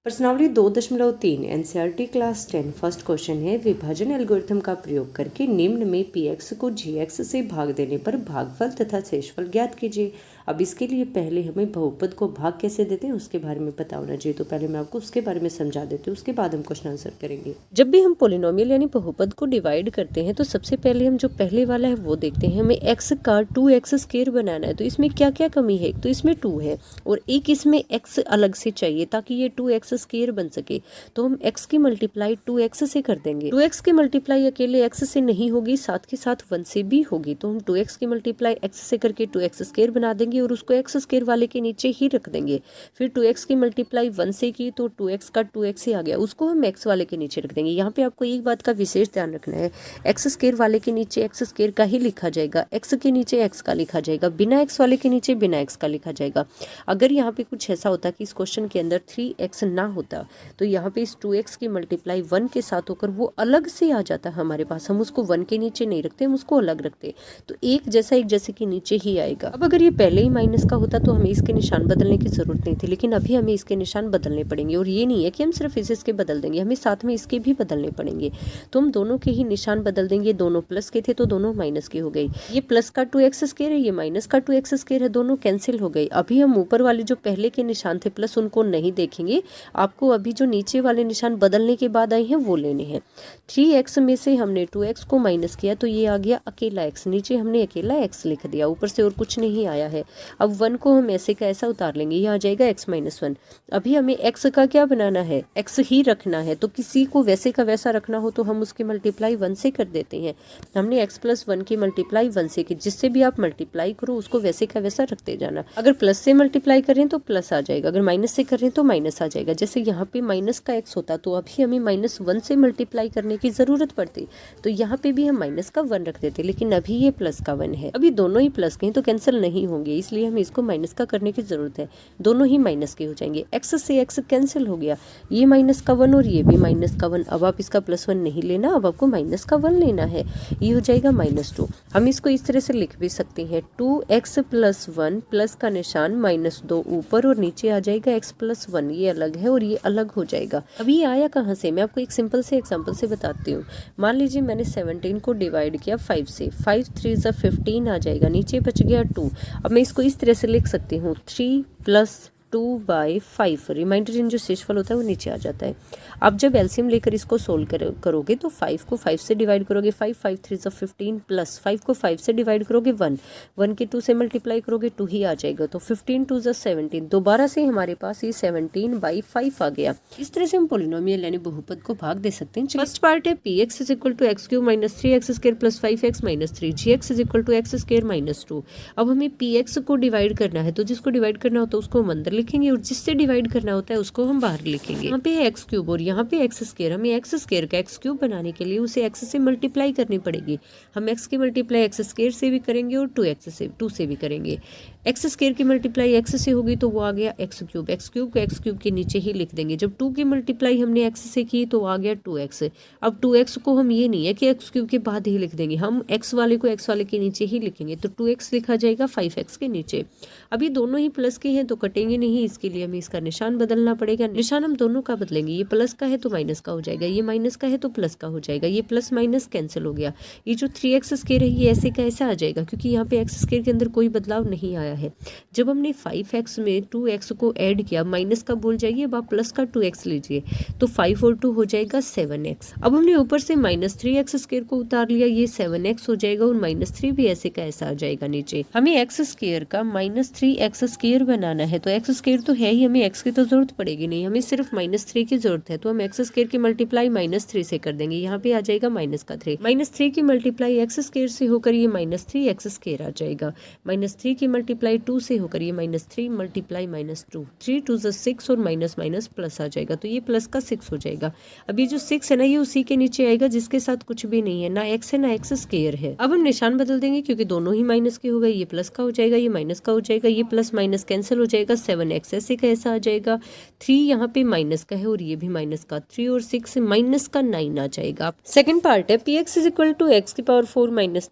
प्रश्नावली 2.3 NCERT class 10 first question है, विभाजन एल्गोरिथम का प्रयोग करके निम्न में px को gx से भाग देने पर भागफल तथा शेषफल ज्ञात कीजिए। अब इसके लिए पहले हमें बहुपद को भाग कैसे देते हैं उसके बारे में पता होना चाहिए, तो पहले मैं आपको उसके बारे में समझा देती हूँ, उसके बाद हम क्वेश्चन आंसर करेंगे। जब भी हम पोलिनोमियल यानी बहुपद को डिवाइड करते हैं तो सबसे पहले हम जो पहले वाला है वो देखते हैं। हमें x का 2x स्क्वायर बनाना है, तो इसमें क्या क्या कमी है, तो इसमें 2 है और एक इसमें x अलग से चाहिए ताकि ये 2x स्क्वायर बन सके। तो हम x की मल्टीप्लाई 2x से कर देंगे। 2x की मल्टीप्लाई अकेले x से नहीं होगी, साथ के साथ 1 से भी होगी, तो हम 2x की मल्टीप्लाई x से करके 2x स्क्वायर बना देंगे और उसको x स्क्वायर वाले के नीचे ही रख देंगे। फिर 2x की मल्टीप्लाई 1 से की तो 2x का 2x ही आ गया, उसको हम x वाले के नीचे रख देंगे। यहाँ पे आपको एक बात का विशेष ध्यान रखना है, x स्क्वायर वाले के नीचे x स्क्वायर का ही लिखा जाएगा, x के नीचे x का लिखा जाएगा, बिना x वाले के नीचे बिना x का लिखा जाएगा। अगर यहाँ पे कुछ ऐसा होता कि इस क्वेश्चन के अंदर 3x ना होता तो यहाँ पे इस 2x की मल्टीप्लाई 1 के साथ होकर वो अलग से आ जाता हमारे पास, हम उसको 1 के नीचे नहीं रखते, हम उसको अलग रखते, तो एक जैसे के नीचे ही आएगा। अब अगर ये पहले ही माइनस का होता तो हमें इसके निशान बदलने की जरूरत नहीं थी, लेकिन अभी हमें इसके निशान बदलने पड़ेंगे और ये नहीं है कि हम सिर्फ इसके बदल देंगे, हमें साथ में इसके भी बदलने पड़ेंगे। तो हम दोनों के ही निशान बदल देंगे, दोनों प्लस के थे तो दोनों माइनस के हो गए। ये प्लस का 2x स्क्वायर है, ये माइनस का 2x स्क्वायर है, दोनों कैंसिल हो गए। अभी हम ऊपर वाले जो पहले के निशान थे प्लस उनको नहीं देखेंगे, आपको अभी जो नीचे वाले निशान बदलने के बाद आए हैं वो लेने हैं। 3x में से हमने 2x को माइनस किया तो ये आ गया अकेला x, नीचे हमने अकेला x लिख दिया, ऊपर से और कुछ नहीं आया है। अब 1 को हम ऐसे का ऐसा उतार लेंगे, ये आ जाएगा x - 1। अभी हमें x का क्या बनाना है, x ही रखना है, तो किसी को वैसे का वैसा रखना हो तो हम उसकी मल्टीप्लाई 1 से कर देते हैं। हमने x + 1 की मल्टीप्लाई 1 से की, जिससे भी आप मल्टीप्लाई करो उसको वैसे का वैसा रखते जाना। अगर प्लस से मल्टीप्लाई करें तो प्लस आ जाएगा, अगर माइनस से करें तो माइनस आ जाएगा। जैसे यहाँ पे माइनस का x होता तो अभी हमें -1 से मल्टीप्लाई करने की जरूरत पड़ती, तो यहाँ पे भी हम माइनस का 1 रख देते, लेकिन अभी ये प्लस का 1 है। अभी दोनों ही प्लस के हैं तो कैंसिल नहीं होंगे, इसलिए हमें इसको माइनस का करने की जरूरत है, दोनों ही माइनस के हो जाएंगे। x से x कैंसिल हो गया, ये माइनस का 1 और ये भी माइनस का 1। अब आप इसका +1 नहीं लेना, अब आपको माइनस का 1 लेना है, ये हो जाएगा -2। हम इसको इस तरह से लिख भी सकते हैं, 2x + 1 प्लस का निशान -2 ऊपर और नीचे आ जाएगा x + 1, ये अलग है और ये अलग हो जाएगा। अभी ये आया कहाँ से, मैं आपको एक सिंपल से एग्जांपल से बताती हूँ। मान लीजिए मैंने 17 को डिवाइड किया 5 से, 5 3 = 15 आ जाएगा, नीचे बच गया 2। अब मैं इसको इस तरह से लिख सकती हूँ, 3 + 2/5, रिमाइंडर इन जो शेषफल होता है वो नीचे आ जाता है। अब जब एलसीएम लेकर इसको सोल्व करोगे तो 5 को 5 से डिवाइड करोगे, 5 5 3 = 15 प्लस 5 को 5 से डिवाइड करोगे 1, 1 के 2 से मल्टीप्लाई करोगे 2 ही आ जाएगा, तो 15 2 = 17। दोबारा से हमारे पास ये 17/5 आ गया। इस तरह से हम पोलिनोमियल यानी बहुपद को भाग दे सकते हैं। फर्स्ट पार्ट है px = x³ - 3x² + 5x - 3, gx = x² - 2। अब हमें px को डिवाइड करना है, तो जिसको डिवाइड करना होता है उसको हम अंदर लिखेंगे और जिससे डिवाइड करना होता है उसको हम बाहर लिखेंगे। यहाँ पे है x³ और यहाँ पे x², हमें x² का x³ बनाने के लिए उसे x से मल्टीप्लाई करनी पड़ेगी। हम x की मल्टीप्लाई x² से भी करेंगे और 2 से भी करेंगे। x² की मल्टीप्लाई x से होगी तो वो आ गया x³ को x³ के नीचे ही लिख देंगे। जब 2 की मल्टीप्लाई हमने x से की तो आ गया 2x। अब 2x को हम ये नहीं है कि x³ के बाद ही लिख देंगे, हम x वाले को x वाले के नीचे ही लिखेंगे, तो 2x लिखा जाएगा 5x के नीचे। अभी दोनों ही प्लस के हैं तो कटेंगे नहीं, इसके लिए हमें इसका निशान बदलना पड़ेगा। निशान हम दोनों का बदलेंगे, ये प्लस का है तो माइनस का हो जाएगा, ये माइनस का है तो प्लस का हो जाएगा, ये प्लस माइनस कैंसिल हो गया। ये जो 3x² है ये ऐसे का ऐसा आ जाएगा, क्योंकि यहाँ पे x² के अंदर कोई बदलाव नहीं आया है। जब हमने 5x में 2x को ऐड किया, माइनस का भूल जाइए, अब आप प्लस का 2x लीजिए, तो 5 और 2 हो जाएगा 7x। अब हमने ऊपर से -3x² को उतार लिया, ये 7x हो जाएगा और -3 भी ऐसे का ऐसा आ जाएगा नीचे। हमें x² का -3x² बनाना है, तो x² तो है ही, हमें x की तो जरूरत पड़ेगी नहीं, हमें सिर्फ -3 की जरूरत है, तो हम x² की मल्टीप्लाई -3 से कर देंगे, यहाँ पे आ जाएगा -3। -3 की मल्टीप्लाई x² से होकर ये -3x² आ जाएगा, -3 की मल्टीप्लाई 2 से होकर ये -3 मल्टीप्लाई -2, 3 2 = 6 और माइनस माइनस प्लस आ जाएगा, तो ये प्लस का 6 हो जाएगा। अभी जो 6 है ना ये उसी के नीचे आएगा जिसके साथ कुछ भी नहीं है, ना x है ना x² है। अब हम निशान बदल देंगे क्योंकि दोनों ही माइनस के हो गए, ये प्लस का हो जाएगा, ये माइनस का हो जाएगा, ये प्लस माइनस कैंसिल हो जाएगा, 7x ऐसे का ऐसा आ जाएगा, 3 यहाँ पे माइनस का है और ये भी माइनस का, 3 और 6 माइनस का 9 आ जाएगा। सेकंड पार्ट है px = x⁴ -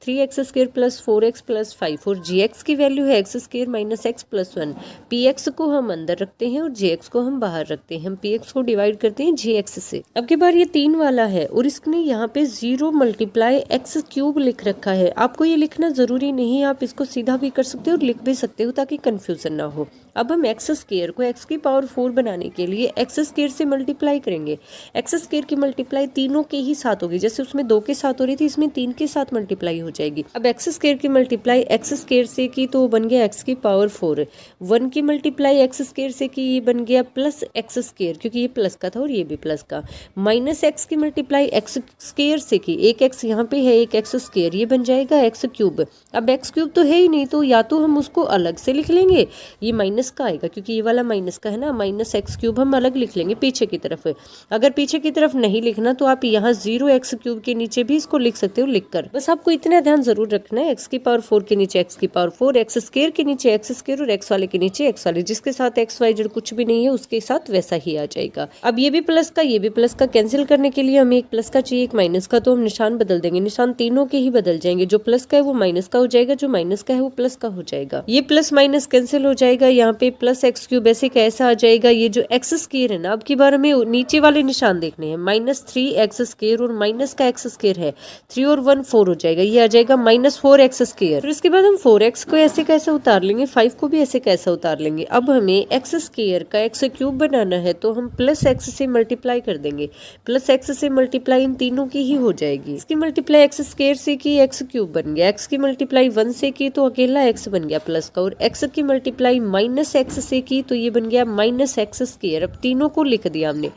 3x² + 4x + 5 और gx की वैल्यू है x² square minus x plus 1। P x को हम अंदर रखते हैं और जे एक्स को हम बाहर रखते हैं। हम पी एक्स को डिवाइड करते हैं जे एक्स से। अब की बार ये 3 वाला है और इसने यहाँ पे 0 मल्टीप्लाई एक्स क्यूब लिख रखा है। आपको ये लिखना जरूरी नहीं है, आप इसको सीधा भी कर सकते हो और लिख भी सकते हो ताकि कंफ्यूजन ना हो। अब हम एक्स स्क्वायर को एक्स की पावर 4 बनाने के लिए एक्स स्क्वायर से मल्टीप्लाई करेंगे। एक्स स्क्वायर की मल्टीप्लाई तीनों के ही साथ होगी, जैसे उसमें 2 के साथ हो रही थी, इसमें 3 के साथ मल्टीप्लाई हो जाएगी। अब एक्स स्क्वायर की मल्टीप्लाई एक्स स्क्वायर से की तो बन गया एक्स की पावर 4। 1 की मल्टीप्लाई एक्स स्क्वायर से की, ये बन गया प्लस एक्स स्क्वायर, क्योंकि ये प्लस का था और ये भी प्लस का। माइनस एक्स की मल्टीप्लाई एक्स स्क्वायर से की, एक एक्स यहाँ पे है, एक एक्स स्क्वायर, ये बन जाएगा एक्स क्यूब। अब एक्स क्यूब तो है ही नहीं, तो या तो हम उसको अलग से लिख लेंगे, ये माइनस का आएगा क्योंकि ये वाला माइनस का है ना, माइनस एक्स क्यूब हम अलग लिख लेंगे पीछे की तरफ। अगर पीछे की तरफ नहीं लिखना तो आप यहाँ 0 एक्स क्यूब के नीचे भी इसको लिख सकते हो लिखकर। बस आपको इतना ध्यान जरूर रखना है, एक्स की पावर 4 के नीचे एक्स की पावर 4, एक्स स्क्वायर के नीचे एक्स स्क्वायर और एक्स वाले के नीचे एक्स वाले, जिसके साथ एक्स वाई जेड कुछ भी नहीं है उसके साथ वैसा ही आ जाएगा। अब ये भी प्लस का, ये भी प्लस का, कैंसिल करने के लिए हमें एक प्लस का चाहिए एक माइनस का, तो हम निशान बदल देंगे। निशान तीनों के ही बदल जाएंगे, जो प्लस का है वो माइनस का हो जाएगा, जो माइनस का है वो प्लस का हो जाएगा। ये प्लस माइनस कैंसिल हो जाएगा, यहाँ पे प्लस एक्स क्यूब ऐसे कैसा आ जाएगा। ये जो एक्स स्क्वायर है ना, अब की बार हमें नीचे वाले निशान देखने हैं, माइनस 3 एक्स स्क्वायर और माइनस का एक्स स्क्वायर है, 3 और 1 4 हो जाएगा, ये आ जाएगा माइनस 4 एक्स स्क्वायर। फिर इसके बाद हम 4x को ऐसे कैसे उतार लेंगे, 5 को भी ऐसे कैसे उतार लेंगे। अब हमें एक्स स्क्वायर का एक्स क्यूब बनाना है तो हम प्लस एक्स से मल्टीप्लाई कर देंगे, प्लस एक्स से मल्टीप्लाई इन तीनों की ही हो जाएगी। इसकी मल्टीप्लाई एक्स स्क्वायर से की, एक्स क्यूब बन गया, एक्स की मल्टीप्लाई 1 से की तो अकेला एक्स बन गया प्लस का, और एक्स की मल्टीप्लाई माइनस एक्स से की तो ये बन गया माइनस एक्स स्क्वायर। अब तीनों को लिख दिया हमने,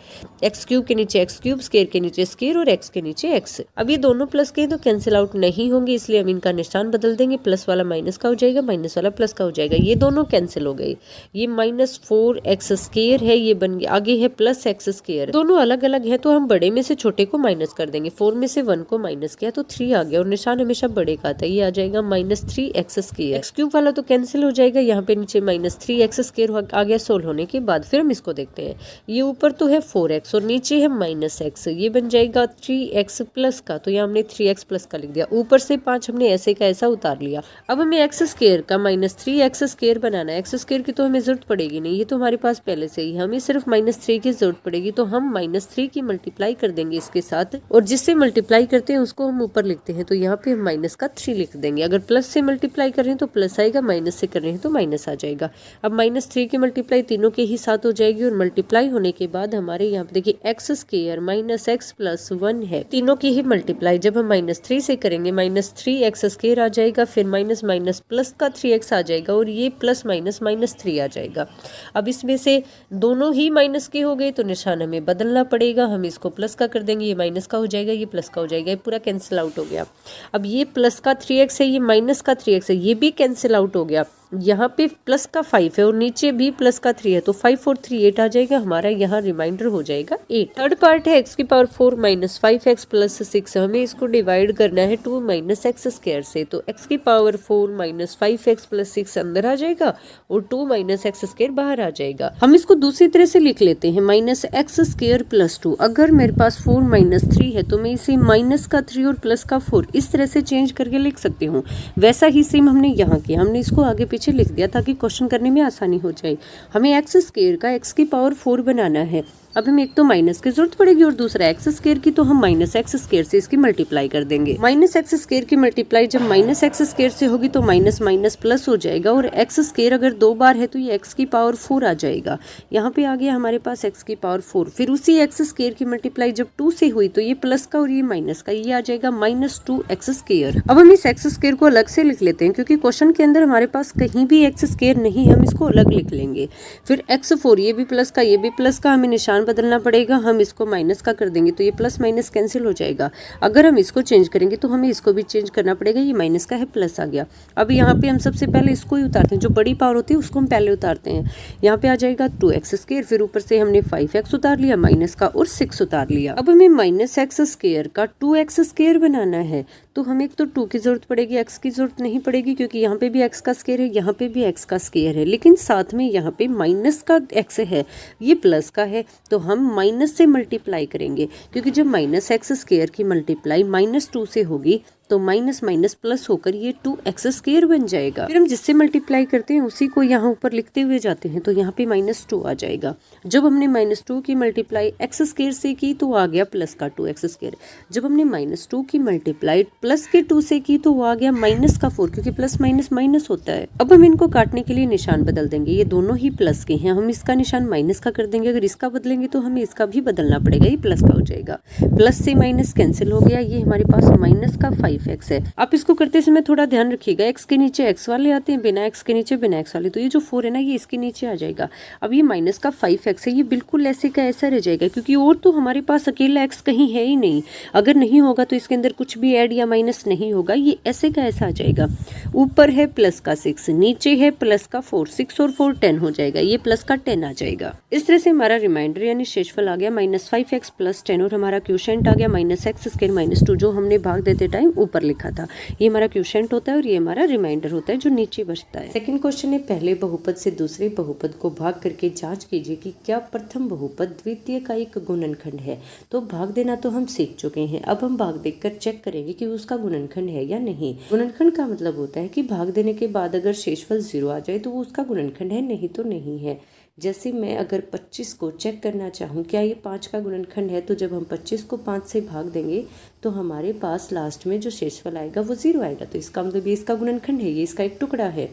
एक्स क्यूब के नीचे एक्स क्यूब, स्क्वायर के नीचे स्क्वायर और एक्स के नीचे एक्स। अब ये दोनों प्लस के तो कैंसिल आउट नहीं होंगे, इसलिए हम इनका निशान बदल देंगे, प्लस वाला माइनस का हो जाएगा, माइनस वाला प्लस का हो जाएगा, ये दोनों कैंसिल हो गए। ये माइनस 4 एक्स स्क्वायर है, ये बन गया, आगे है प्लस एक्स स्क्वायर। दोनों अलग अलग है तो हम बड़े में से छोटे को माइनस कर देंगे। 4 में से 1 को माइनस किया तो 3 आ गया, और निशान हमेशा बड़े का आता है, ये आ जाएगा minus 3 x square. X cube वाला तो कैंसिल हो जाएगा, यहाँ पे नीचे माइनस 3 एक्स स्क्वायर आ गया सोल्व होने के बाद। फिर हम इसको देखते हैं, ये ऊपर तो है 4x और नीचे है माइनस एक्स, ये बन जाएगा 3x प्लस का, तो यहाँ हमने 3x प्लस का लिख दिया, ऊपर से 5 हमने ऐसे का ऐसा उतार लिया। अब हमें एक्स स्क्वायर का माइनस 3x स्क्वायर बनाना है। एक्स स्क्वायर की तो हमें जरूरत पड़ेगी नहीं, ये तो हमारे पास पहले से ही, हमें सिर्फ माइनस 3 की जरूरत पड़ेगी, तो हम माइनस 3 की मल्टीप्लाई कर देंगे इसके साथ, और जिससे मल्टीप्लाई करते हैं उसको हम ऊपर लिखते हैं, तो यहाँ पे हम माइनस का 3 लिख देंगे। अगर प्लस से मल्टीप्लाई कर रहे हैं तो प्लस आएगा, माइनस से कर रहे हैं तो माइनस आ जाएगा। अब माइनस 3 की मल्टीप्लाई तीनों के ही साथ हो जाएगी, और मल्टीप्लाई होने के बाद हमारे यहाँ पे देखिए x square minus x plus 1 है, तीनों की ही मल्टीप्लाई जब हम माइनस 3 से करेंगे, माइनस 3 एक्स स्क्वायर आ जाएगा, फिर माइनस माइनस प्लस का 3x आ जाएगा, और ये प्लस माइनस माइनस 3 आ जाएगा। अब इसमें से दोनों ही माइनस के हो गए तो निशान हमें बदलना पड़ेगा, हम इसको प्लस का कर देंगे, ये माइनस का हो जाएगा, ये प्लस का हो जाएगा, ये पूरा कैंसिल आउट हो गया। अब ये प्लस का 3x है, ये माइनस का 3x है, ये भी कैंसिल आउट हो गया। यहाँ पे प्लस का 5 है और नीचे भी प्लस का 3 है, तो 5 और 3 8 आ जाएगा हमारा, यहाँ रिमाइंडर हो जाएगा 8। थर्ड पार्ट है एक्स की पावर 4 माइनस 5x प्लस 6, हमें इसको डिवाइड करना है 2 माइनस एक्स स्क्वायर से, तो एक्स की पावर 4 माइनस 5x प्लस 6 अंदर आ जाएगा और 2 माइनस एक्स स्क्वायर बाहर आ जाएगा। हम इसको दूसरी तरह से लिख लेते हैं, माइनस एक्स स्क्वायर प्लस 2। अगर मेरे पास 4 माइनस 3 है तो मैं इसे माइनस का 3 और प्लस का 4 इस तरह से चेंज करके लिख सकती हूँ। वैसा ही सेम हमने यहाँ किया, हमने इसको आगे पीछे लिख दिया ताकि क्वेश्चन करने में आसानी हो जाए। हमें एक्स स्क्वायर का एक्स की पावर 4 बनाना है। अब हमें एक तो माइनस की जरूरत पड़ेगी और दूसरा एक्स स्क्वायर की, तो हम माइनस एक्स स्क्वायर से इसकी मल्टीप्लाई कर देंगे। माइनस एक्स स्क्वायर की मल्टीप्लाई जब माइनस एक्स स्क्वायर से होगी तो माइनस माइनस प्लस हो जाएगा, और एक्स स्क्वायर अगर 2 बार है तो ये एक्स की पावर 4 आ जाएगा। यहाँ पे आ गया हमारे पास एक्स की पावर 4। फिर उसी एक्स स्क्वायर की मल्टीप्लाई जब 2 से हुई तो ये प्लस का और ये माइनस का, ये आ जाएगा माइनस 2 एक्स स्क्वायर। अब हम इस एक्स स्क्वायर को अलग से लिख लेते हैं, क्योंकि क्वेश्चन के अंदर हमारे पास कहीं भी एक्स स्क्वायर नहीं, हम इसको अलग लिख लेंगे। फिर x4, ये भी प्लस का ये भी प्लस का, हमें निशान बदलना पड़ेगा, हम इसको माइनस का कर देंगे तो ये प्लस माइनस कैंसिल हो जाएगा। अगर हम इसको चेंज करेंगे तो हमें इसको भी चेंज करना पड़ेगा, ये माइनस का है प्लस आ गया। अब यहाँ पे हम सबसे पहले इसको ही उतारते हैं, जो बड़ी पावर होती है उसको हम पहले उतारते हैं। यहाँ पे आ जाएगा 2x स्क्वायर, फिर ऊपर से हमने 5x उतार लिया, माइनस का और 6 उतार लिया। अब हमें माइनस एक्स स्क्वायर का 2x स्क्वायर बनाना है, तो हमें एक तो 2 की जरूरत पड़ेगी, x की जरूरत नहीं पड़ेगी, क्योंकि यहाँ पे भी x का स्क्वायर है, यहाँ पे भी x का स्क्वायर है, लेकिन साथ में यहाँ पे माइनस का x है, ये प्लस का है, तो हम माइनस से मल्टीप्लाई करेंगे, क्योंकि जब माइनस एक्स स्क्वायर की मल्टीप्लाई माइनस 2 से होगी तो माइनस माइनस प्लस होकर ये 2x² बन जाएगा। फिर हम जिससे मल्टीप्लाई करते हैं उसी को यहाँ ऊपर लिखते हुए जाते हैं, तो यहाँ पे -2 आ जाएगा। जब हमने -2 की मल्टीप्लाई x² से की तो आ गया प्लस का 2x²। जब हमने -2 की मल्टीप्लाई प्लस के 2 से की तो वो आ गया -4, क्योंकि प्लस माइनस माइनस होता है। अब हम इनको काटने के लिए निशान बदल देंगे, ये दोनों ही प्लस के हैं, हम इसका निशान माइनस का कर देंगे। अगर इसका बदलेंगे तो हमें इसका भी बदलना पड़ेगा, ये प्लस का हो जाएगा। प्लस से माइनस कैंसिल हो गया, ये हमारे पास माइनस का 5x है। आप इसको करते समय थोड़ा ध्यान रखिएगा, x के नीचे x वाले आते हैं, बिना x के नीचे बिना x वाले, तो ये जो 4 है ना ये इसके नीचे आ जाएगा। अब ये माइनस का 5x है, ये बिल्कुल ऐसे का ऐसा रह जाएगा, क्योंकि और तो हमारे पास अकेला x कहीं है ही नहीं। अगर नहीं होगा तो इसके अंदर कुछ भी ऐड या माइनस नहीं होगा, ये ऐसे का ऐसा आ जाएगा। ऊपर है प्लस का 6, नीचे है प्लस का 4, 6 और 4 10 हो जाएगा, ये प्लस का 10 आ जाएगा। इस तरह से हमारा रिमाइंडर यानी शेषफल आ गया -5x + 10 और हमारा क्वोशिएंट आ गया -x² - 2, जो हमने भाग देते टाइम ऊपर लिखा था। ये हमारा क्वोशिएंट होता है और ये हमारा रिमाइंडर होता है जो नीचे बचता है। सेकंड क्वेश्चन है, पहले बहुपद से दूसरे बहुपद को भाग करके जांच कीजिए कि क्या प्रथम बहुपद द्वितीय का एक गुणनखंड है। तो भाग देना तो हम सीख चुके हैं, अब हम भाग देकर चेक करेंगे कि उसका गुणनखंड है या नहीं। गुणनखंड का मतलब होता है कि भाग देने के बाद अगर शेषफल 0 आ जाए तो वो उसका गुणनखंड है, नहीं तो नहीं है। जैसे मैं अगर 25 को चेक करना चाहूँ क्या ये 5 का गुणनखंड है, तो जब हम 25 को 5 से भाग देंगे तो हमारे पास लास्ट में जो शेषफल आएगा वो 0 आएगा, तो इसका मतलब ये इसका गुणनखंड है, ये इसका एक टुकड़ा है।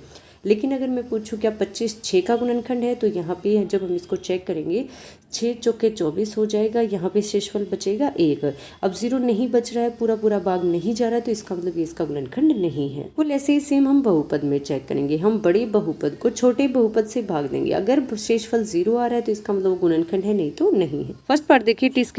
लेकिन अगर मैं पूछूं क्या 25 6 का गुणनखंड है, तो यहाँ पे जब हम इसको चेक करेंगे 6 चौके 24 हो जाएगा, यहाँ पे शेषफल बचेगा 1। अब 0 नहीं बच रहा है, पूरा पूरा भाग नहीं जा रहा है, तो इसका मतलब ये इसका गुणनखंड नहीं है। कुल ऐसे ही सेम हम बहुपद में चेक करेंगे, हम बड़े बहुपद को छोटे बहुपद से भाग देंगे, अगर शेषफल 0 आ रहा है तो इसका मतलब गुणनखंड है, नहीं तो नहीं है। फर्स्ट पार्ट देखिए, t² -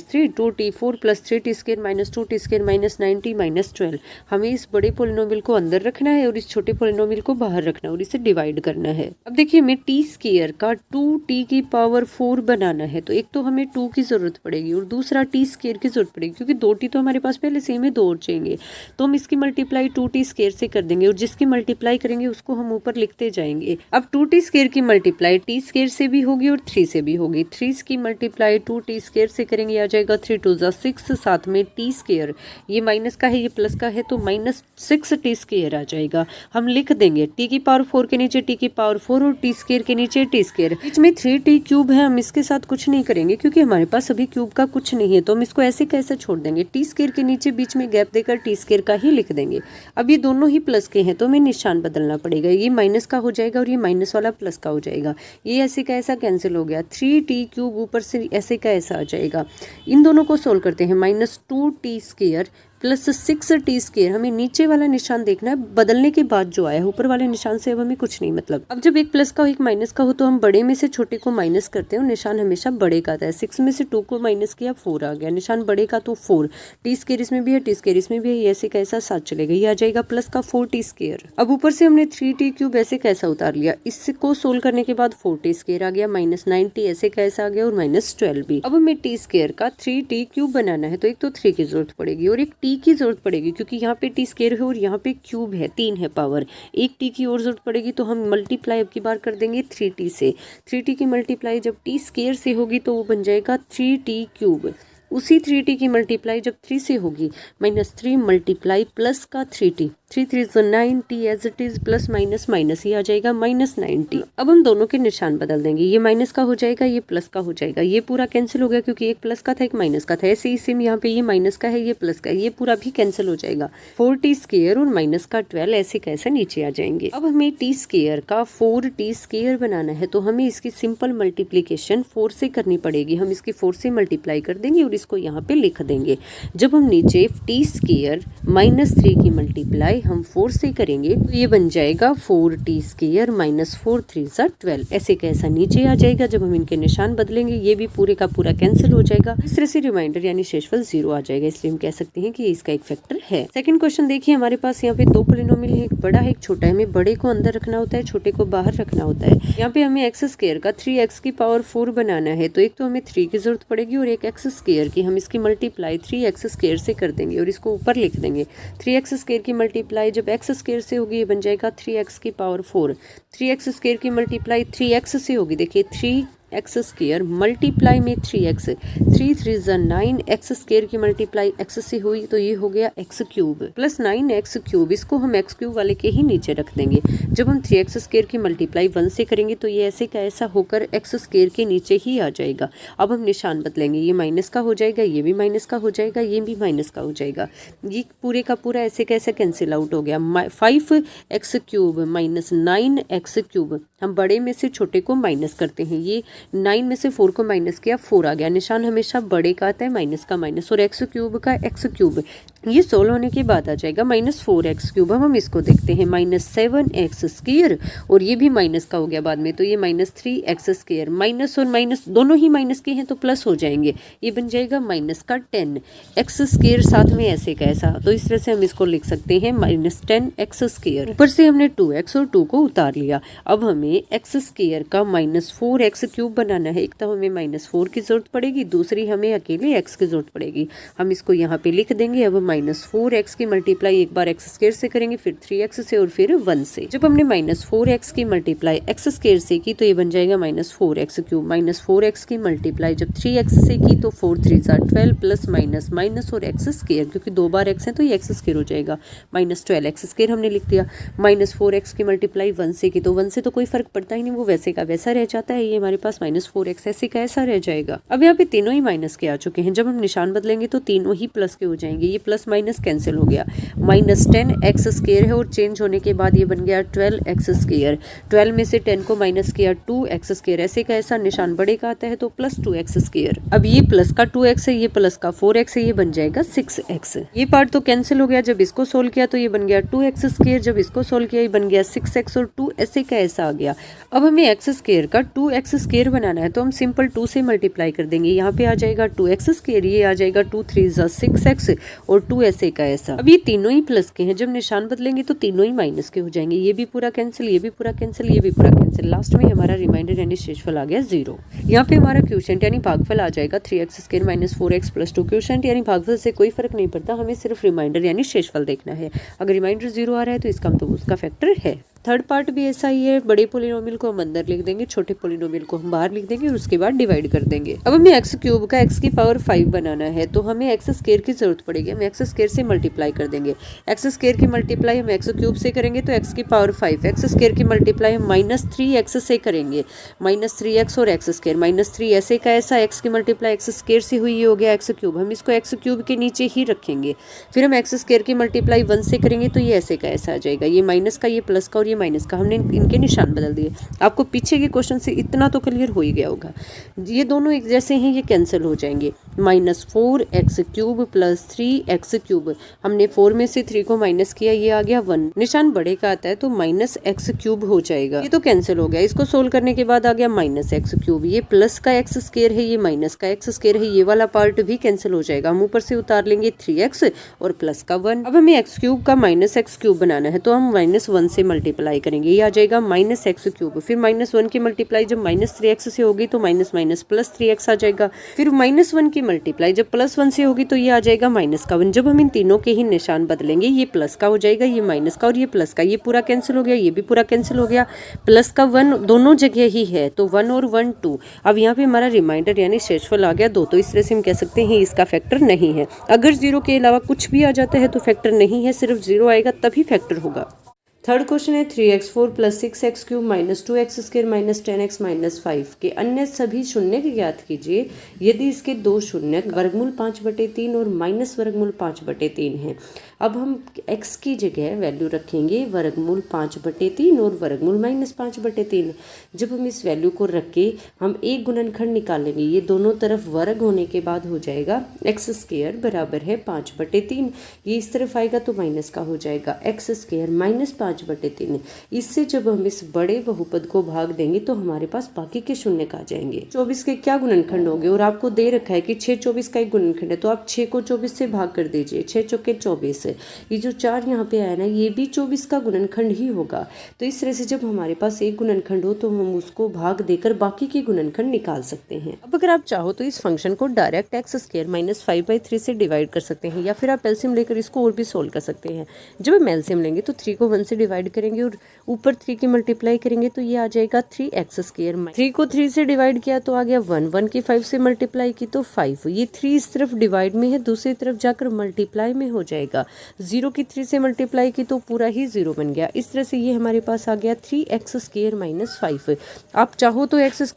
3 2t4 + 3t² - 2t² - 9t - 12। हमें इस बड़े पोलिनोमियल को अंदर रखना है और इस छोटे पोलिनोमियल को बाहर रखना और इसे डिवाइड करना है। अब देखिए हमें t² का 2t⁴ बनाना है, तो एक तो हमें 2 की जरूरत पड़ेगी और दूसरा t² की जरूरत पड़ेगी, क्योंकि 2t तो हमारे पास पहले सेम है, 2 और चाहिए, तो हम इसकी मल्टीप्लाई 2t² से कर देंगे और जिसकी मल्टीप्लाई करेंगे उसको हम ऊपर लिखते जाएंगे। अब 2t² की मल्टीप्लाई t² से भी होगी और 3 से भी होगी। 3 की मल्टीप्लाई 2t² से करेंगे, आ जाएगा 3 2 6, साथ में t², ये माइनस का है ये प्लस का है, तो -6t² आ जाएगा। हम लिख देंगे t⁴ के नीचे t⁴ और t² के नीचे t²। बीच में 3t³ है, हम इसके साथ कुछ नहीं करेंगे क्योंकि हमारे पास अभी क्यूब का कुछ नहीं है, तो हम इसको ऐसे कैसे छोड़ देंगे, t² के नीचे बीच में गैप देकर t² का ही लिख देंगे। अब ये दोनों ही प्लस के हैं तो हमें निशान बदलना पड़ेगा, ये माइनस का हो जाएगा और ये माइनस वाला प्लस का हो जाएगा। ये ऐसे का ऐसा कैंसिल हो गया, 3t³ ऊपर से ऐसे का ऐसा आ जाएगा। इन दोनों को सोल्व करते हैं, -2t² + 6t²। हमें नीचे वाला निशान देखना है, बदलने के बाद जो आया है, ऊपर वाले निशान से अब हमें कुछ नहीं मतलब। अब जब एक प्लस का हो एक माइनस का हो तो हम बड़े में से छोटे को माइनस करते हैं और निशान हमेशा बड़े का आता है। 6 में से 2 को माइनस किया, 4 आ गया, निशान बड़े का तो 4। t² इसमें भी है, t² इसमें भी है, ऐसे कैसा साथ चलेगा, ये आ जाएगा प्लस का 4t²। अब ऊपर से हमने 3t³ ऐसे कैसा उतार लिया, इसको सोल्व करने के बाद 4t² आ गया, -9t ऐसे कैसा आ गया और -12 भी। अब हमें t² का 3t³ बनाना है, तो एक तो 3 की जरूरत पड़ेगी और एक t की जरूरत पड़ेगी, क्योंकि यहाँ पे t² है और यहाँ पे क्यूब है, 3 है पावर, एक t की और जरूरत पड़ेगी, तो हम मल्टीप्लाई अब की बार कर देंगे 3t से। 3t की मल्टीप्लाई जब t² से होगी तो वो बन जाएगा 3t³। उसी 3t की मल्टीप्लाई जब 3 से होगी, -3 मल्टीप्लाई प्लस का 3t, 3 3 9t as it is, plus minus minus, ये आ जाएगा -9t। अब हम दोनों के निशान बदल देंगे, ये माइनस का हो जाएगा, ये प्लस का हो जाएगा, ये पूरा कैंसिल हो गया क्योंकि एक प्लस का था एक माइनस का था। ऐसे ही सेम यहाँ पे ये माइनस का है ये प्लस का है, ये पूरा भी कैंसिल हो जाएगा। 4t² और माइनस का 12 ऐसे कैसे नीचे आ जाएंगे। अब हमें t² का 4t² बनाना है, तो हमें इसकी सिंपल मल्टीप्लीकेशन 4 से करनी पड़ेगी। हम इसकी 4 से मल्टीप्लाई कर देंगे और इसको यहाँ पे लिख देंगे। जब हम नीचे t² -3 की मल्टीप्लाई हम 4 से करेंगे तो ये बन जाएगा 4t² -4 3 12, ऐसे कैसा नीचे आ जाएगा। जब हम इनके निशान बदलेंगे ये भी पूरे का पूरा कैंसिल हो जाएगा। इस तरह से रिमाइंडर यानी शेषफल 0 आ जाएगा, इसलिए हम कह सकते हैं कि इसका एक फैक्टर है। सेकंड क्वेश्चन देखिए, हमारे पास यहाँ पे 2 पॉलिनोमियल है, एक बड़ा है एक छोटा है। हमें बड़े को अंदर रखना होता है, छोटे को बाहर रखना होता है। यहाँ पे हमें x² का 3x⁴ बनाना है, तो एक तो हमें 3 की जरूरत पड़ेगी और एक x² की, हम इसकी मल्टीप्लाई 3x² से कर देंगे और इसको ऊपर लिख देंगे। 3x² की मल्टीप्लाई जब x² से होगी ये बन जाएगा 3x⁴। 3x² की मल्टीप्लाई 3x से होगी, देखिए 3 एक्स स्क्वायर मल्टीप्लाई में 3x, 3 3 ज़ा 9, एक्स स्क्वायर की मल्टीप्लाई x से हुई तो ये हो गया x cube plus 9x cube, इसको हम x क्यूब वाले के ही नीचे रख देंगे। जब हम 3x स्क्वायर की मल्टीप्लाई 1 से करेंगे तो ये ऐसे का ऐसा होकर x स्क्वायर के नीचे ही आ जाएगा। अब हम निशान बदलेंगे, ये माइनस का हो जाएगा, ये भी माइनस का हो जाएगा, ये भी माइनस का हो जाएगा, ये पूरे का पूरा ऐसे कैसे कैंसिल आउट हो गया। 5x cube minus 9x cube, हम बड़े में से छोटे को माइनस करते हैं, ये 9 में से 4 को माइनस किया 4 आ गया। निशान हमेशा बड़े का आता है, माइनस का माइनस, और x क्यूब का x क्यूब ये 16 होने के बाद आ जाएगा -4x क्यूब। अब हम इसको देखते हैं -7x स्क्वायर, और ये भी माइनस का हो गया बाद में, तो ये -3x स्क्वायर, माइनस और माइनस दोनों ही माइनस के हैं तो प्लस हो जाएंगे, ये बन जाएगा माइनस का 10x स्क्वायर साथ में ऐसे का ऐसा, तो इस तरह से हम इसको लिख सकते हैं -10x स्क्वायर। ऊपर से हमने 2x और 2 को उतार लिया। अब हमें x स्क्वायर का -4x क्यूब बनाना है। एक तो हमें -4 की जरूरत पड़ेगी, दूसरी हमें अकेले x की जरूरत पड़ेगी। हम इसको यहाँ पे लिख देंगे। अब -4x की मल्टीप्लाई एक बार x स्क्वायर से करेंगे, फिर 3x से और फिर 1 से। जब हमने -4x की मल्टीप्लाई x स्क्वायर से की तो ये बन जाएगा -4x क्यूब, -4x की मल्टीप्लाई जब 3x से की तो 4 3 ज़ा 12 प्लस माइनस माइनस और x स्क्वायर, क्योंकि 2 बार x है तो ये x स्क्वायर हो जाएगा, -12x स्क्वायर हमने लिख दिया। -4x की मल्टीप्लाई 1 से की तो 1 से तो कोई फर्क पड़ता ही नहीं, वो वैसे का वैसा रह जाता है, ये हमारे पास -4x ऐसे का ऐसा रह जाएगा। अब यहाँ पे तीनों ही माइनस के आ चुके हैं, जब हम निशान बदलेंगे तो तीनों ही प्लस के हो जाएंगे, ये प्लस माइनस कैंसिल हो गया। -10x स्क्वायर है और चेंज होने के बाद ये बन गया 12x स्क्वायर, 12 में से 10 को माइनस किया 2x स्क्वायर, ऐसे का ऐसा निशान बड़े का आता है तो प्लस 2x स्क्वायर। अब ये प्लस का 2x है, ये प्लस का 4x है, ये बन जाएगा 6x। ये पार्ट तो कैंसिल हो गया, जब इसको सोल्व किया तो ये बन गया 2x स्क्वायर, जब इसको सोल्व किया ये बन गया 6x और 2 ऐसे का ऐसा आ गया। अब हमें x स्क्वायर का 2x स्क्वायर बनाना है तो हम सिंपल 2 से मल्टीप्लाई कर देंगे, यहाँ पे आ जाएगा 2x स्क्वायर, ये आ जाएगा 2 3 ज़ा 6x और 2 ऐसे का ऐसा। अब ये तीनों ही प्लस के हैं, जब निशान बदलेंगे तो तीनों ही माइनस के हो जाएंगे, ये भी पूरा कैंसिल, ये भी पूरा कैंसिल, ये भी पूरा कैंसिल, लास्ट में हमारा रिमाइंडर यानी शेषफल आ गया 0। यहाँ पे हमारा क्वोशिएंट यानी भागफल आ जाएगा 3x स्क्वायर -4x + 2। क्वोशिएंट यानी भागफल से कोई फर्क नहीं पड़ता, हमें सिर्फ रिमाइंडर यानी शेषफल देखना है। अगर रिमाइंडर 0 आ रहा है तो इसका मतलब उसका फैक्टर है। थर्ड पार्ट भी ऐसा ही है, बड़े पोलिनोमियल को हम अंदर लिख देंगे, छोटे पोलिनोमियल को हम बाहर लिख देंगे और उसके बाद डिवाइड कर देंगे। अब हमें x क्यूब का x की पावर 5 बनाना है तो हमें x स्क्वायर की जरूरत पड़ेगी, हम x स्क्वायर से मल्टीप्लाई कर देंगे। x स्क्वायर की मल्टीप्लाई हम x क्यूब से करेंगे तो x की पावर 5, x स्क्वायर की मल्टीप्लाई हम -3x से करेंगे, -3x और x स्क्वायर, -3 ऐसे का ऐसा, x की मल्टीप्लाई x स्क्वायर से हुई, ये हो गया x क्यूब, हम इसको x क्यूब के नीचे ही रखेंगे। फिर हम x स्क्वायर की मल्टीप्लाई 1 से करेंगे तो ये ऐसे का ऐसा आ जाएगा, ये माइनस का, ये प्लस का और ये माइनस का, हमने इनके निशान बदल दिए। आपको पीछे के क्वेश्चन से इतना तो क्लियर हो ही गया होगा, ये दोनों एक जैसे हैं, ये कैंसिल हो जाएंगे। -4x cube plus 3x cube, हमने 4 में से 3 को माइनस किया, ये आ गया 1, निशान बड़े का आता है तो -x क्यूब हो जाएगा, ये तो कैंसिल हो गया। इसको सोल्व करने के बाद आ गया -x क्यूब, ये प्लस का x स्क्वायर है, ये माइनस का x स्क्वायर है, ये वाला पार्ट भी कैंसिल हो जाएगा। हम ऊपर से उतार लेंगे 3x और प्लस का 1। अब हमें x क्यूब का -x क्यूब बनाना है तो हम -1 से मल्टीप्लाई करेंगे, ये आ जाएगा -x क्यूब, फिर -1 की मल्टीप्लाई जब -3x से होगी तो माइनस प्लस 3x आ जाएगा, फिर -1 की मल्टीप्लाई जब +1 से होगी तो ये आ जाएगा -1। जब हम इन तीनों के ही निशान बदलेंगे, ये प्लस का हो जाएगा, ये माइनस का और ये प्लस का, ये पूरा कैंसिल हो गया, ये भी पूरा कैंसिल हो गया, प्लस का 1 दोनों जगह ही है तो 1 और 1 2। अब यहाँ पे हमारा रिमाइंडर यानी शेषफल आ गया 2, तो इस तरह से हम कह सकते हैं इसका फैक्टर नहीं है। अगर 0 के अलावा कुछ भी आ जाता है तो फैक्टर नहीं है, सिर्फ 0 आएगा तभी फैक्टर होगा। थर्ड क्वेश्चन है 3x4 + 6x cube -2x square -10x -5 के अन्य सभी शून्य ज्ञात कीजिए यदि इसके दो शून्य वर्गमूल 5/3 और -5/3 हैं। अब हम x की जगह वैल्यू रखेंगे वर्गमूल 5/3 और वर्गमूल -5/3। जब हम इस वैल्यू को रख के हम एक गुणनखंड निकालेंगे, ये दोनों तरफ वर्ग होने के बाद हो जाएगा x स्क्वायर बराबर है 5/3, ये इस तरफ आएगा तो माइनस का हो जाएगा x स्क्वायर -5/3। इससे जब हम इस बड़े बहुपद को भाग देंगे तो हमारे पास बाकी के शून्य आ जाएंगे। 24 के क्या गुणनखंड होंगे और आपको दे रखा है कि 6 24 का एक गुणनखंड है, तो आप 6 को 24 से भाग कर दीजिए, 6 चौके 24। ये जो 4 यहाँ पे आया ना, ये भी 24 का गुणनखंड ही होगा। तो इस तरह से जब हमारे पास एक गुणनखंड हो तो हम उसको भाग देकर बाकी के गुणनखंड निकाल सकते हैं। अब अगर आप चाहो तो इस फंक्शन को डायरेक्ट x स्क्वायर -5/3 से डिवाइड कर सकते हैं, या फिर आप एलसीएम लेकर इसको और भी सोल्व कर सकते हैं। जब हम एलसीएम लेंगे तो 3 को 1 से डिवाइड करेंगे और ऊपर 3 की मल्टीप्लाई करेंगे तो ये आ जाएगा 3x²। 3 को 3 से डिवाइड किया तो आ गया 1, 1 की 5 से मल्टीप्लाई की तो 5। ये 3 इस तरफ डिवाइड में है, दूसरी तरफ जाकर मल्टीप्लाई में हो जाएगा। 0 की 3 से मल्टीप्लाई की तो पूरा ही 0 बन गया। इस तरह से ये हमारे पास आ गया 3x² - 5। आप चाहो तो x² -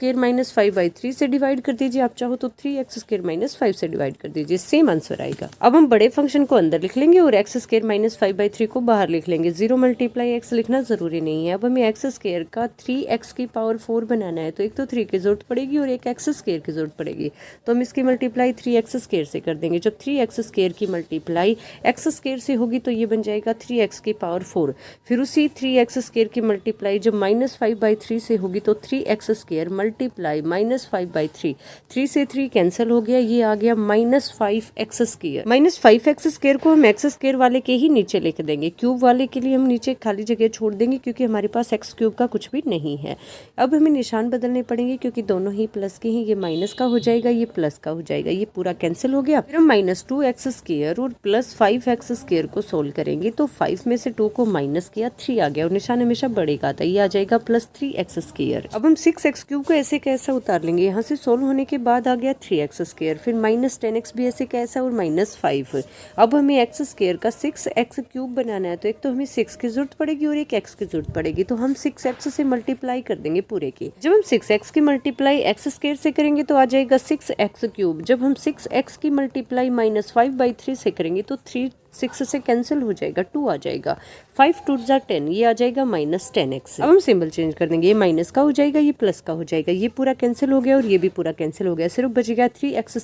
5/3 से डिवाइड कर दीजिए, आप चाहो तो 3x² - 5 से डिवाइड कर दीजिए, सेम आंसर आएगा। अब हम बड़े फंक्शन को अंदर लिख लेंगे और x² - 5/3 को बाहर लिख लेंगे। 0 × x लिखना जरूरी नहीं है। अब हमें x² का 3x⁴ बनाना है, तो एक तो 3 की जरूरत पड़ेगी और एक x² की जरूरत पड़ेगी, तो हम इसकी मल्टीप्लाई 3x² से कर देंगे। जब 3x² की मल्टीप्लाई x² से होगी तो ये बन जाएगा 3x⁴। फिर उसी 3x² की मल्टीप्लाई जब -5/3 से होगी तो 3x² मल्टीप्लाई -5/3। 3 से 3 कैंसिल हो गया, ये आ गया -5x²। -5x² को हम x² वाले के ही नीचे लिख देंगे, क्यूब वाले के लिए हम नीचे खाली जगह छोड़ देंगे क्योंकि हमारे पास x³ का कुछ भी नहीं है। अब हमें निशान बदलने पड़ेंगे क्योंकि दोनों ही प्लस के हैं। ये माइनस का हो जाएगा, ये प्लस का हो जाएगा, ये पूरा कैंसिल हो गया। फिर हम -2x² और +5x² को सोल्व करेंगे तो 5 में से 2 को माइनस किया, 3 आ गया और निशान हमेशा बड़े का आता है, ये आ जाएगा +3x²। अब हम 6x³ को ऐसे कैसा उतार लेंगे, यहाँ से सोल्व होने के बाद आ गया 3x², फिर -10x भी ऐसे कैसा और -5। अब हमें x² का 6x³ बनाना है, तो एक तो हमें 6 की जरूरत पड़ेगी और एक x की जरूरत पड़ेगी, तो हम 6x से मल्टीप्लाई कर देंगे पूरे की। जब हम 6x की मल्टीप्लाई x² से करेंगे तो आ जाएगा 6x³। जब हम 6x की मल्टीप्लाई -5/3 से करेंगे तो 3 6 से कैंसिल हो जाएगा, 2 आ जाएगा। 5 2 जा 10, ये आ जाएगा -10x। अब हम सिंबल चेंज कर देंगे, ये माइनस का हो जाएगा, ये प्लस का हो जाएगा, ये पूरा कैंसिल हो गया और ये भी पूरा कैंसिल हो गया, सिर्फ बच गया 3x²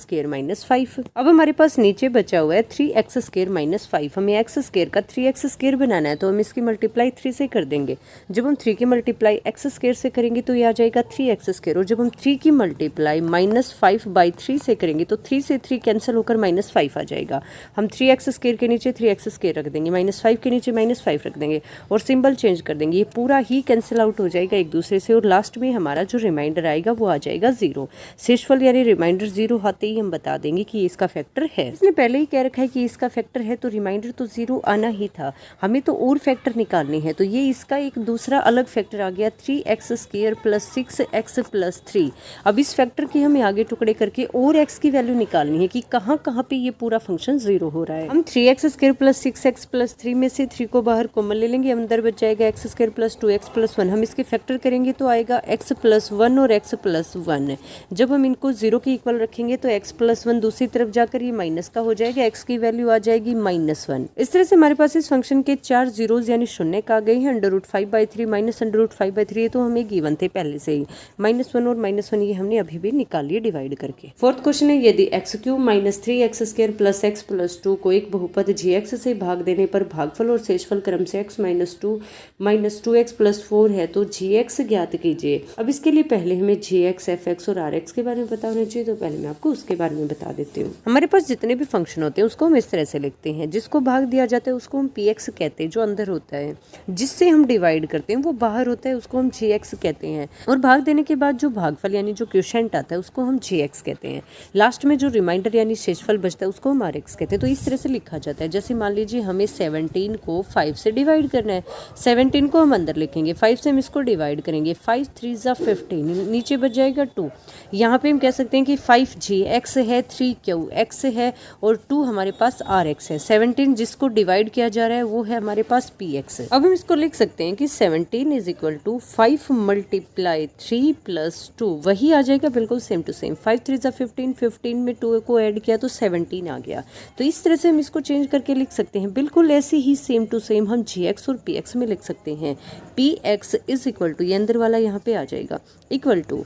- 5। अब हमारे पास नीचे बचा हुआ है 3x² - 5। हमें x² का 3x² बनाना है, तो हम इसकी मल्टीप्लाई 3 से कर देंगे। जब हम 3 की मल्टीप्लाई x² से करेंगे तो ये आ जाएगा 3x², और जब हम 3 की मल्टीप्लाई -5/3 से करेंगे तो 3 से 3 कैंसिल होकर -5 आ जाएगा। हम 3x² के नीचे 3x² रख देंगे, -5 के नीचे -5 रख देंगे और सिंबल चेंज कर देंगे, ये पूरा ही कैंसिल आउट हो जाएगा एक दूसरे से, और लास्ट में हमारा जो रिमाइंडर आएगा वो आ जाएगा 0। शेषफल यानी रिमाइंडर 0 आते ही हम बता देंगे कि इसका फैक्टर है। इसने पहले ही कह रखा है कि इसका फैक्टर है, तो रिमाइंडर तो 0 आना ही था, हमें तो और फैक्टर निकालने हैं, तो ये इसका एक दूसरा अलग फैक्टर आ गया 3x² + 6x + 3। अब इस फैक्टर के हमें आगे टुकड़े करके और x की वैल्यू निकालनी है कि कहाँ कहाँ पे ये पूरा फंक्शन 0 हो रहा है। हम 3x² + 6x + 3 में से 3 को बाहर कॉमन ले लेंगे, अंदर बच जाएगा x² + 2x + 1। हम इसके फैक्टर करेंगे तो आएगा x + 1 और x + 1। जब हम इनको 0 के इक्वल रखेंगे तो x + 1 दूसरी तरफ जाकर ये माइनस का हो जाएगा, x की वैल्यू आ जाएगी -1। इस तरह से हमारे पास इस फंक्शन के 4 जीरोज यानी शून्य आ गए हैं। √5/3 -√5/3 ये तो हमें गिवन थे पहले से ही। -1 और -1 ये हमने अभी भी निकाल लिए डिवाइड करके। फोर्थ क्वेश्चन है, यदि x³ - 3x² + x + 2 को एक बहुपद gx से भाग देने पर भागफल और शेषफल क्रम से x - 2 - 2x + 4 है तो gx ज्ञात कीजिए। अब इसके लिए पहले हमें gx, fx और rx के बारे में पता होना चाहिए, तो पहले मैं आपको उसके बारे में बता देती हूँ। हमारे पास जितने भी फंक्शन होते हैं उसको हम इस तरह से लिखते हैं, जिसको भाग दिया जाता है उसको हम px कहते हैं, जो अंदर होता है, जिससे हम डिवाइड करते हैं वो बाहर होता है, उसको हम gx कहते हैं, और भाग देने के बाद जो भागफल यानी जो क्वोशिएंट आता है उसको हम gx कहते हैं। लास्ट में जो रिमाइंडर यानी शेषफल बचता है उसको हम rx कहते हैं। तो इस तरह से लिखा जाता है। जैसे मान लीजिए हमें 17 को 5 से डिवाइड करना है, 17 को हम अंदर लिखेंगे, 5 से हम इसको डिवाइड करेंगे, 5 3 जा 15, नीचे बच जाएगा 2। यहाँ पे हम कह सकते हैं कि 5gx है, 3qx है और 2 हमारे पास rx है। 17 जिसको डिवाइड किया जा रहा है वो है हमारे पास px। अब हम इसको लिख सकते हैं कि 17 = 5 × 3 + 2, वही आ जाएगा बिल्कुल सेम टू सेम। 5 3 जा 15, 15 में 2 को ऐड किया तो 17 आ गया। तो इस तरह से हम इसको चेंज करके लिख सकते हैं, बिल्कुल ऐसे ही सेम टू सेम हम gx और px में लिख सकते हैं। px = ये अंदर वाला यहाँ पे आ जाएगा, इक्वल टू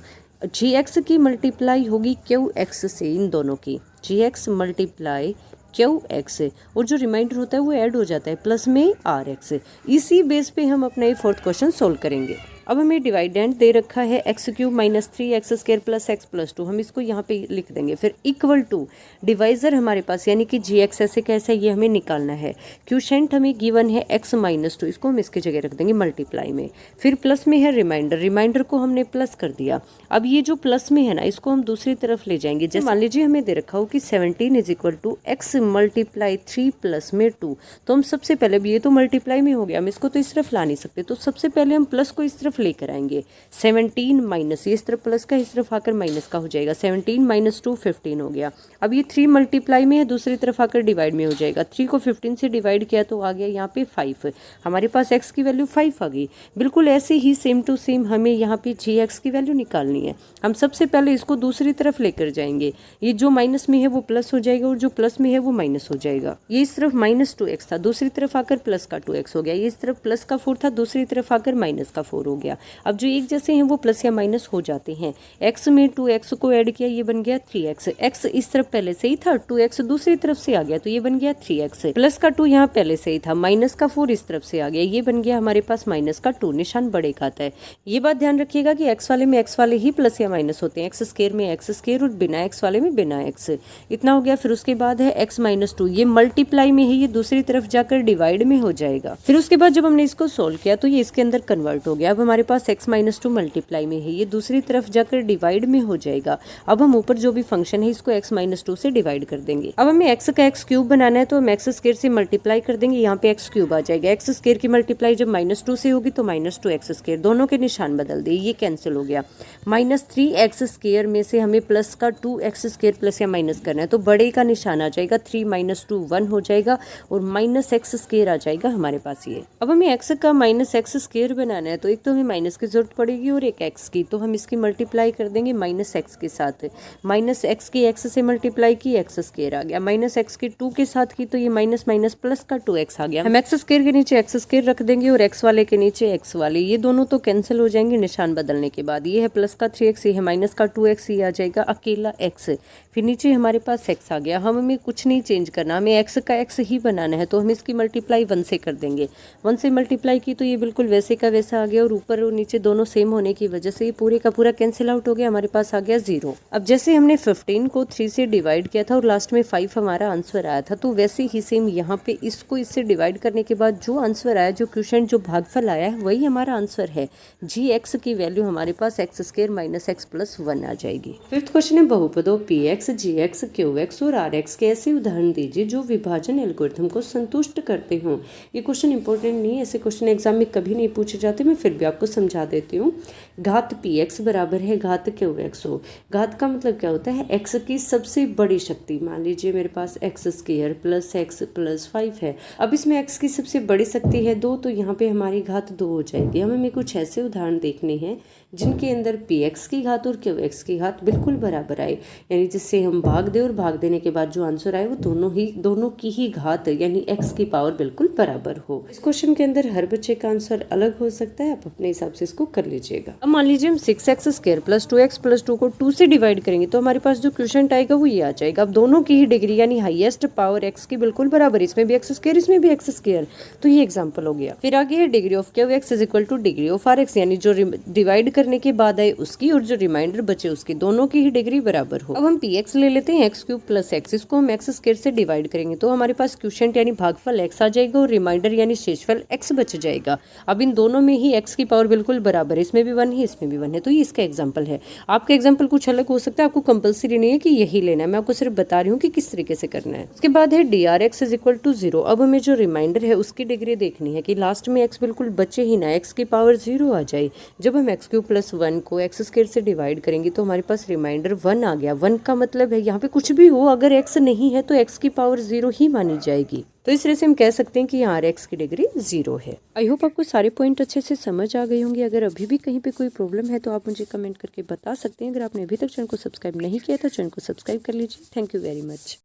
gx की मल्टीप्लाई होगी qx से, इन दोनों की gx × qx, और जो रिमाइंडर होता है वो ऐड हो जाता है प्लस में rx। इसी बेस पे हम अपना ये फोर्थ क्वेश्चन सोल्व करेंगे। अब हमें डिवाइडेंड दे रखा है x cube minus 3x square plus x plus 2, हम इसको यहाँ पे लिख देंगे। फिर इक्वल टू डिवाइजर हमारे पास यानी कि जी एक्स ऐसे कैसे ये हमें निकालना है। क्वोशिएंट हमें गिवन है x माइनस 2, इसको हम इसकी जगह रख देंगे मल्टीप्लाई में। फिर प्लस में है रिमाइंडर, रिमाइंडर को हमने प्लस कर दिया। अब ये जो प्लस में है ना, इसको हम दूसरी तरफ ले जाएंगे। जैसे मान लीजिए हमें दे रखा हो कि 17 is equal to x multiply 3 plus में 2, तो हम सबसे पहले भी ये तो मल्टीप्लाई में हो गया, हम इसको तो इस तरफ ला नहीं सकते, तो सबसे पहले हम प्लस को इस तरफ लेकर आएंगे। 17 माइनस, ये इस तरफ प्लस का इस तरफ आकर माइनस का हो जाएगा। 17 माइनस 2 15 हो गया। अब ये 3 मल्टीप्लाई में है, दूसरी तरफ आकर डिवाइड में हो जाएगा। 3 को 15 से डिवाइड किया तो आ गया यहाँ पे 5, हमारे पास x की वैल्यू 5 आ गई। बिल्कुल ऐसे ही सेम टू सेम हमें यहाँ पे जी एक्स की वैल्यू निकालनी है। हम सबसे पहले इसको दूसरी तरफ लेकर जाएंगे, ये जो माइनस में है वो प्लस हो जाएगा और जो प्लस में है वो माइनस हो जाएगा। ये इस तरफ माइनस 2x था, दूसरी तरफ आकर प्लस का 2x हो गया। ये इस तरफ प्लस का 4 था, दूसरी तरफ आकर माइनस का 4 हो गया। अब जो एक जैसे हैं वो प्लस या माइनस हो जाते हैं। x में 2x को ऐड किया, ये बन गया 3x। x इस तरफ पहले से ही था, 2x दूसरी तरफ से आ गया तो ये बन गया 3x। प्लस का 2 यहाँ पहले से ही था, माइनस का 4 इस तरफ से आ गया, ये बन गया हमारे पास माइनस का 2, निशान बड़े का आता है। ये बात ध्यान रखिएगा कि x वाले में x वाले ही प्लस या माइनस होते हैं, x स्क्वायर में x स्क्वायर और बिना x वाले में बिना x। इतना हो गया। फिर उसके बाद है x माइनस 2, ये मल्टीप्लाई में है, ये दूसरी तरफ जाकर डिवाइड में हो जाएगा। फिर उसके बाद जब हमने इसको सोल्व किया तो ये इसके अंदर कन्वर्ट हो गया। अब हमारे पास x माइनस 2 मल्टीप्लाई में है, ये दूसरी तरफ जाकर डिवाइड में हो जाएगा। अब हम ऊपर जो भी फंक्शन है इसको x माइनस 2 से डिवाइड कर देंगे। अब हमें x का x क्यूब बनाना है तो हम x स्क्वायर से मल्टीप्लाई कर देंगे, यहाँ पे x क्यूब आ जाएगा। x स्क्वायर की मल्टीप्लाई जब माइनस 2 से होगी तो माइनस 2x स्क्वायर, दोनों के निशान बदल दिए, ये कैंसिल हो गया। माइनस 3x स्क्वायर में से हमें प्लस का 2x स्क्वायर प्लस या माइनस करना है तो बड़े का निशान आ जाएगा, 3 माइनस 2 1 हो जाएगा और माइनस x स्क्वायर आ जाएगा हमारे पास ये। अब हमें x का माइनस x स्क्वायर बनाना है तो एक तो हमें माइनस की जरूरत पड़ेगी और एक x की, तो हम इसकी मल्टीप्लाई कर देंगे माइनस x के साथ। माइनस x की x से मल्टीप्लाई की x स्क्वायर आ गया, माइनस x की 2 के साथ की तो ये माइनस माइनस प्लस का 2x आ गया। हम x स्क्वायर के नीचे x स्क्वायर रख देंगे और x वाले के नीचे x वाले, ये दोनों तो कैंसिल हो जाएंगे निशान बदलने के बाद। ये है प्लस का 3x, ये है माइनस का 2x, ये आ जाएगा अकेला x। फिर नीचे हमारे पास x आ गया। हमें कुछ नहीं चेंज करना, हमें x का x ही बनाना है तो हम इसकी मल्टीप्लाई 1 से कर देंगे। 1 से मल्टीप्लाई की तो ये बिल्कुल वैसे का वैसा आ गया और ऊपर और नीचे दोनों सेम होने की वजह से ये पूरे का पूरा कैंसिल आउट हो गया, हमारे पास आ गया 0। अब जैसे हमने 15 को 3 से डिवाइड किया था और लास्ट में 5 हमारा आंसर आया था, तो वैसे ही सेम यहाँ पे इसको इससे डिवाइड करने के बाद जो आंसर आया, जो क्वोशिएंट जो भागफल आया है वही हमारा आंसर है। जी एक्स की वैल्यू हमारे पास x square minus x plus 1 आ जाएगी। फिफ्थ क्वेश्चन है बहुपदों px, gx, qx और rx के ऐसे उदाहरण दीजिए जो विभाजन एल्गोरिथम को संतुष्ट करते हों। ये क्वेश्चन इंपॉर्टेंट नहीं है, ऐसे क्वेश्चन एग्जाम में कभी नहीं पूछे जाते, मैं फिर भी आपको समझा देती हूँ। घात px बराबर है घात qx हो। घात का मतलब क्या होता है, x की सबसे बड़ी शक्ति। मान लीजिए मेरे पास x square plus x plus 5 है। अब इसमें x की सबसे बड़ी शक्ति है 2, तो यहाँ पे हमारी घात 2 हो जाएगी। हमें कुछ ऐसे उदाहरण देखने हैं जिनके अंदर px की घात और qx की घात बिल्कुल बराबर आए, यानी जिससे हम भाग दे और भाग देने के बाद जो आंसर आए वो दोनों की ही घात यानी x की पावर बिल्कुल बराबर हो। इस क्वेश्चन के अंदर हर बच्चे का आंसर अलग हो सकता है, आप अपने हिसाब से इसको कर लीजिएगा। अब मान लीजिए हम 6x square plus 2x plus 2 को 2 से डिवाइड करेंगे तो हमारे पास जो क्वोशिएंट आएगा वो ये आ जाएगा। अब दोनों की ही डिग्री यानी हाईएस्ट पावर x की बिल्कुल बराबर, इसमें भी x स्क्वायर इसमें भी x स्क्वायर, तो ये एग्जाम्पल हो गया। फिर आगे है degree of qx is equal two degree of rx, यानी जो डिवाइड करने के बाद आए उसकी और जो रिमाइंडर बचे उसकी, दोनों की ही डिग्री बराबर हो। अब हम px ले लेते हैं x क्यूब प्लस x, इसको हम x स्क्वायर से डिवाइड करेंगे तो हमारे पास क्वोशिएंट यानी भागफल x आ जाएगा और रिमाइंडर यानी शेषफल x बच जाएगा। अब इन दोनों में ही x की पावर बिल्कुल बराबर है, इसमें भी 1 है इसमें भी 1 है, तो ये इसका एग्जाम्पल है। आपका एग्जाम्पल कुछ अलग हो सकता है, आपको कंपल्सरी नहीं है कि यही लेना है, मैं आपको सिर्फ बता रही हूँ कि किस तरीके से करना है। उसके बाद है drx इज इक्वल टू 0। अब हमें जो रिमाइंडर है उसकी डिग्री देखनी है कि लास्ट में x बिल्कुल बचे ही ना, x की पावर 0 आ जाए। जब हम x क्यूब प्लस 1 को x स्क्वायर से डिवाइड करेंगे तो हमारे पास रिमाइंडर 1 आ गया। 1 का मतलब है यहाँ पे कुछ भी हो, अगर x नहीं है तो x की पावर 0 ही मानी जाएगी, तो इस तरह से हम कह सकते हैं कि यहाँ x की डिग्री 0 है। आई होप आपको सारे पॉइंट अच्छे से समझ आ गए होंगे। अगर अभी भी कहीं पे कोई प्रॉब्लम है तो आप मुझे कमेंट करके बता सकते हैं। अगर आपने अभी तक चैनल को सब्सक्राइब नहीं किया तो चैनल को सब्सक्राइब कर लीजिए। Thank you very much.